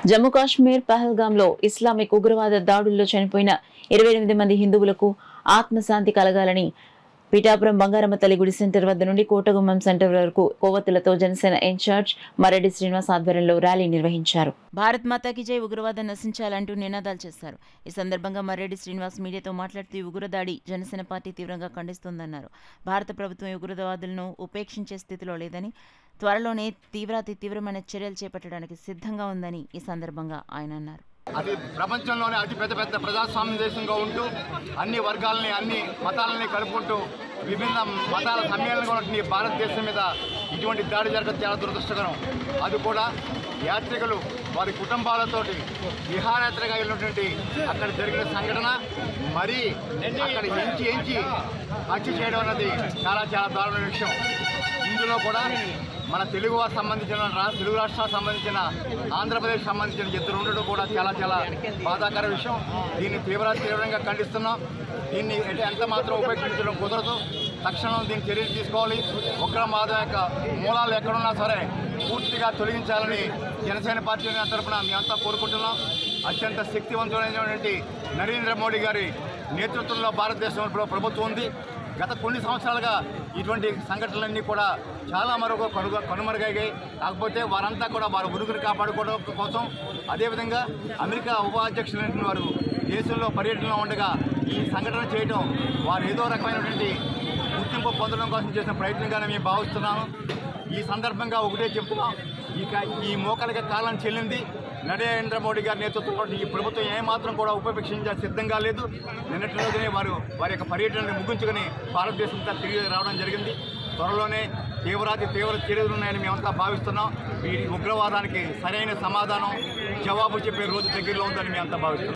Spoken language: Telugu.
జమ్మూ కాశ్మీర్ పహల్గాంలో ఇస్లామిక్ ఉగ్రవాద దాడుల్లో చనిపోయిన 28 మంది హిందువులకు ఆత్మశాంతి కలగాలని పిఠాపురం బంగారమ్మ తల్లి గుడి సెంటర్ వద్ద నుండి కోటగుమ్మం సెంటర్ వరకు కొవ్వొత్తులతో జనసేన ఇన్ఛార్జ్ మరెడ్డి శ్రీనివాస్ ఆధ్వర్యంలో ర్యాలీ నిర్వహించారు. భారత్ మాతాకి జై, ఉగ్రవాదం నశించాలంటూ నినాదాలు చేశారు. ఈ సందర్భంగా మరెడ్డి శ్రీనివాస్ మీడియాతో మాట్లాడుతూ ఈ ఉగ్రదాడి జనసేన పార్టీ తీవ్రంగా ఖండిస్తోందన్నారు. భారత ప్రభుత్వం ఉగ్రవాదులను ఉపేక్షించే స్థితిలో లేదని, త్వరలోనే తీవ్రమైన చర్యలు చేపట్టడానికి సిద్ధంగా ఉందని ఈ సందర్భంగా ఆయన అన్నారు. అది ప్రపంచంలోనే అతిపెద్ద ప్రజాస్వామ్య దేశంగా ఉంటూ అన్ని వర్గాలని అన్ని మతాలని కలుపుకుంటూ విభిన్న మతాల సమ్మేళనంగా ఉన్న భారతదేశం మీద ఇటువంటి దాడి జరగడం చాలా దురదృష్టకరం. అది కూడా యాత్రికులు వారి కుటుంబాలతోటి విహారయాత్రగా వెళ్ళినటువంటి అక్కడ జరిగిన సంఘటన మరీ అక్కడ ఎంచి హత్య చేయడం అన్నది చాలా దారుణ విషయం. ఇందులో కూడా మన తెలుగు వారికి సంబంధించిన తెలుగు రాష్ట్రాలకు సంబంధించిన ఆంధ్రప్రదేశ్ సంబంధించిన ఇద్దరు ఉండడం కూడా చాలా బాధాకర విషయం. దీన్ని తీవ్రంగా ఖండిస్తున్నాం. దీన్ని ఎంత మాత్రం ఉపేక్షించడం కుదరదు. తక్షణం దీన్ని చర్యలు తీసుకోవాలి. ఉగ్రవాదం యొక్క మూలాలు ఎక్కడున్నా సరే పూర్తిగా తొలగించాలని జనసేన పార్టీ తరఫున మేమంతా కోరుకుంటున్నాం. అత్యంత శక్తివంతమైనటువంటి నరేంద్ర మోడీ గారి నేతృత్వంలో భారతదేశంలో ప్రభుత్వం ఉంది. గత కొన్ని సంవత్సరాలుగా ఇటువంటి సంఘటనలన్నీ కూడా చాలా కనుమరుగయ్యాయి. కాకపోతే వారంతా కూడా వారి ఉనికిని కాపాడుకోవడం కోసం, అదేవిధంగా అమెరికా ఉపాధ్యక్షులైన వారు దేశంలో పర్యటనలో ఉండగా ఈ సంఘటన చేయడం వారు ఏదో రకమైనటువంటి గుర్తింపు పొందడం కోసం చేసిన ప్రయత్నంగానే మేము భావిస్తున్నాము. ఈ సందర్భంగా ఒకటే చెప్తున్నాం, ఈ మోకలిక కాలం చెల్లింది. నరేంద్ర మోడీ గారి నేతృత్వంలో ఈ ప్రభుత్వం ఏమాత్రం కూడా ఉపేక్షించే సిద్ధంగా లేదు. నిన్నటి రోజునే వారి యొక్క పర్యటనను ముగించుకుని భారతదేశంతో తిరిగి రావడం జరిగింది. త్వరలోనే తీవ్ర చర్యలు ఉన్నాయని మేమంతా భావిస్తున్నాం. ఈ ఉగ్రవాదానికి సరైన సమాధానం జవాబు చెప్పే రోజు దగ్గరలో ఉందని మేమంతా భావిస్తున్నాం.